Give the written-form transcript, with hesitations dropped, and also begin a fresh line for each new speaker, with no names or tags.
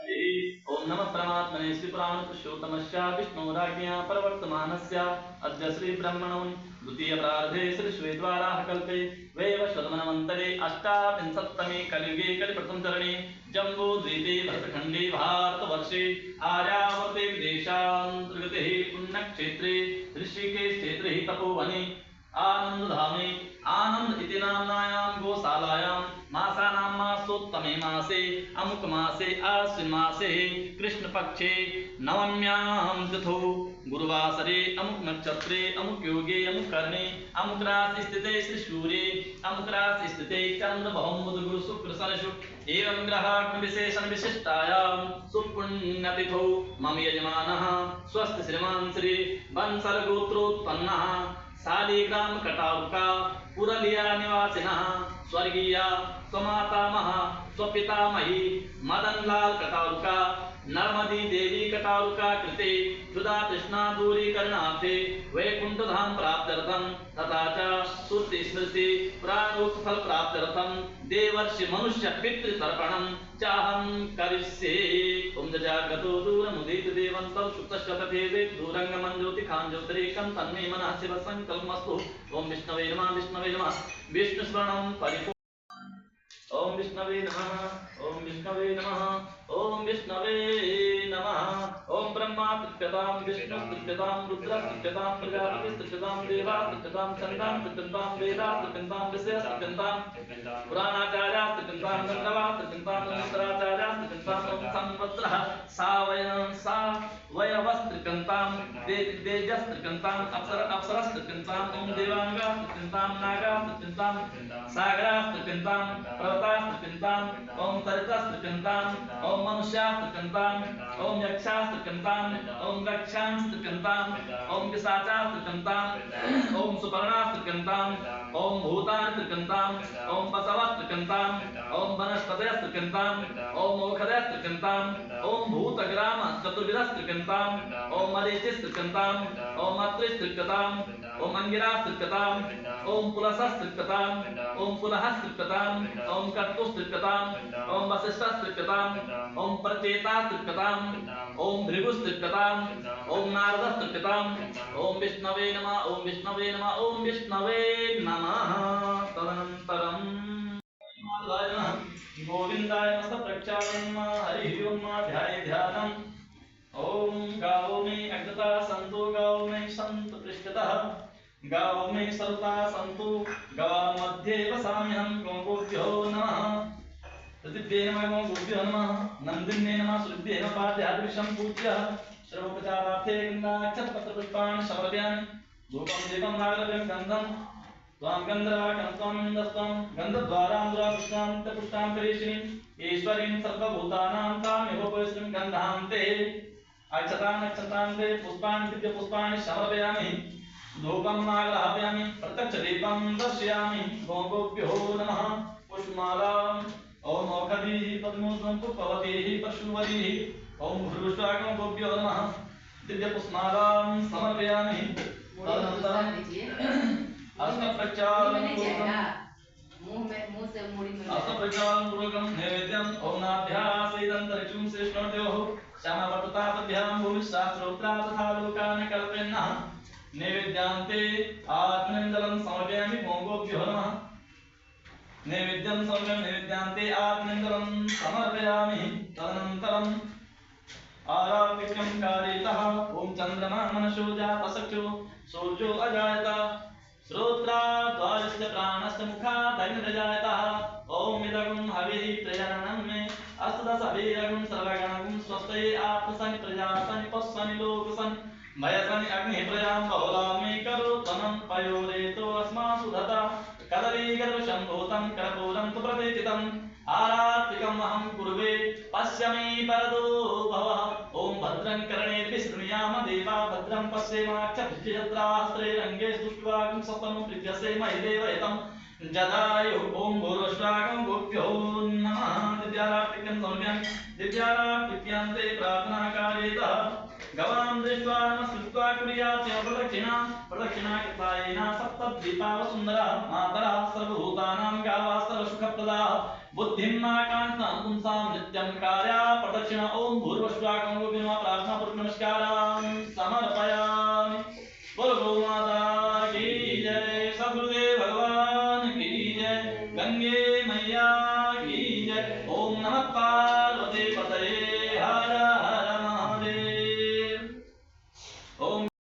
ओम नमः परमात्मने श्री पुराण पुरुषोत्तमस्य विष्णुराज्ञा प्रवर्तमानस्य अद्य श्री ब्रह्मणो द्वितीय प्रारब्धे श्री श्वेतवाराह कल्पे वैवस्वतमन्वन्तरे अष्टाविंशत्तमे कलियुगे कलिप्रथम चरणे जम्बूद्वीपे भरतखण्डे भारतवर्षे आर्यावर्ते देशान्तर्गते पुण्यक्षेत्रे ऋषिकेश क्षेत्रे तपोवने आनंदधामे आनंद इति नाम्नायां गोशालायां मासानां मासोत्तमे मासे अमुक मासे आश्विन मासे कृष्ण पक्षे नवम्यां तिथौ गुरुवासरे अमुक नक्षत्रे अमुक योगे अमुक कर्णे अमुक राशि स्थिते श्री सूर्ये अमुक राशि स्थिते चंद्र बहु बुध गुरु शुक्र शनि शुक्र एवं ग्रह विशेषण विशिष्टायां सुपुण्यतिथौ मम यजमानः स्वस्थ श्रीमान श्री बंसल गोत्रोत्पन्नः शालिग्राम कटारुका पुरलिया निवासिनः स्वर्गीय स्वमातामह स्वपितामही मदनलाल कटारुका नर्मदी देवी कटारुका कृते क्षुधा तृष्णा दूरीकरणार्थे वैकुंठधाम प्राप्त्यर्थं तथा च श्रुति स्मृति प्राणोक्त फल प्राप्त्यर्थं देवर्षि मनुष्य पितृतर्पणं चाहं करिष्ये। ओम जजागतो दूरमुदित देवन्तं सुप्तशतभेदे दूरंगमं ज्योतिखां ज्योतिरेकं तन्मे मनः शिव संकल्पमस्तु। ओम विष्णवे नमः विष्णवे नमः विष्णुस्मरणं परिपूर्ण। ओम विष्णवे नमः ओम विष्णवे नमः ओम विष्णवे नमः। ओम ब्रह्मा तृप्यतां विष्णु तृप्यतां रुद्र तृप्यतां प्रजापति तृप्यतां देवा तृप्यतां चंद्रां तृप्यतां वेदा तृप्यतां विषय तृप्यतां पुराणाचार्या तृप्यतां गंधर्वा तृप्यतां मंत्राचार्या तृप्यतां संवत्सरः सावयवस्तृप्यतां तेजस्तृप्यतां अप्सरस्तृप्यतां ओम देवांगा तृप्यतां नागा तृप्यतां सागरास्तृप्यतां पर्वतास्तृप्यतां ओम सरितास्तृप्यतां ओम मनुष्यास्तृप्यतां ओम यक्षास्तृप्यतां ओम रक्षांस्तृप्यतां ओम पिशाचास्तृप्यतां ओम सुपर्णास्तृप्यतां ओम भूतास्तृप्यतां ओम पशवस्तृप्यतां ओम वनस्पतयस्तृप्यतां ओम ओषधयस्तृप्यतां ओम भूतग्राम चतुर्विधस्तृप्यतां ओम मरीचिस्तृप्यतां ओम अत्रिस्तृप्यतां ओम अंगिरास्तृप्यतां ओम पुलसस्तृप्यतां ओम पुलहस्तृप्यतां ओम कर्तुस्तृप्यतां ओम वसिष्ठस्तृप्यतां ओम प्रचेतास्तृप्यतां ओम भृगुस्तृप्यतां ओम नारदस्तृप्यतां ओम विष्णवे नमः ओम विष्णवे नमः ओम विष्णवे नमः। तदनन्तरं गोविंदाय नमः प्रक्षालनं हरि ओम ध्याये ध्यानम्। ओम गावो में अग्रता संतो गावो में संत पृष्ठतः गावो में सरुता संतो गवा मध्ये वसाम्यहं गोभ्यो नमः। प्रतिभ्ये नमः गोभ्यो नमः नंदिन्ये नमः सुरभ्ये नमः पाद्यादिशं पूज्य सर्वोपचारार्थे गन्धाक्षतपत्रपुष्पाणि समर्पयामि। धूपं दीपं नागरव्यं गन्धं त्वां गन्धर्वाकं नन्दस्त्वं गन्धद्वारां पुष्टां करीषिणीं ईश्वरीं सर्वभूतानां तामेव पवित्रं गन्धान्ते अक्षतान्ते पुष्पाणि दिव्यपुष्पाणि समर्पयामि। धूपं नागराहयामि प्रत्यक्षदीपं दर्शयामि। गोभ्यो नमः पुष्पमालाम् ओम औषधीः पद्मोऽस्मं पुष्पवतीः पशुवतीः ओम भृगुष्वाकं गोभ्यो नमः दिव्यपुष्पमालां समर्पयामि। तदनन्तरं अष्टप्रज्ञापूर्वकं नैवेद्यम् ओम नाभ्यासेदन्तरिक्षं श्रेष्ठोर्योः श्यामवटुताभ्यां भूमिशास्त्रोत्रा तथा लोकान् कल्पयन्नः। नैवेद्यान्ते आत्मनिन्दलं समर्पयामि। गोभ्यो नमः नैवेद्यं समर्पयामि। नैवेद्यान्ते आत्मनिन्दलं समर्पयामि। तदनन्तरम् आराधिक्यं कारयतः ओम चन्द्रमा मनसो जातसख्यो सूर्यो अजायत श्रोत्रा द्वारस्य प्राणस्य मुखादग्निरजायतः। ओम इदगुं हविः प्रजननं मे अष्टदशभिरगुं सर्वगणगुं स्वस्ते आत्मसनि प्रजासनि पश्वनि लोकसनि मयसनि अग्निः प्रजां बहुलां मे करोत्तमं पयोरेतो अस्मासु धता कदलीगर्भशम्भूतं कर्पूरं तु प्रतिष्ठितम् आरात्रिकम् अहं कुर्वे पश्यमि परदो भवः। ओम भद्रं कर्णेभिः शृणुयाम देवा भद्रं पश्येमाक्षभिर्यजत्रास्त्रे रङ्गे दुष्टवागं सपनं प्रीत्यसे महि देवयतं जदायुः। ओम भूर्वश्वागं गोभ्यो नमः दिव्यारात्रिकं समर्पयामि। दिव्यारात्रिक्यान्ते प्रार्थना कारयेतः गवां दृष्ट्वा नमस्कृत्वा कुर्यात् प्रदक्षिणां प्रदक्षिणा कृतायेन सप्तद्वीपावसुन्दरा मातरः सर्वभूतानां गावा सर्वसुखप्रदा बुद्धिं नाकान्तां पुंसां नित्यं कार्या प्रदक्षिणा ओम भूर्भुवस्वागं गोविंद प्रार्थना पूर्वक नमस्कारान् समर्पयामि। बोलो गौ माता की जय, सद्गुरुदेव भगवान की जय। गंगे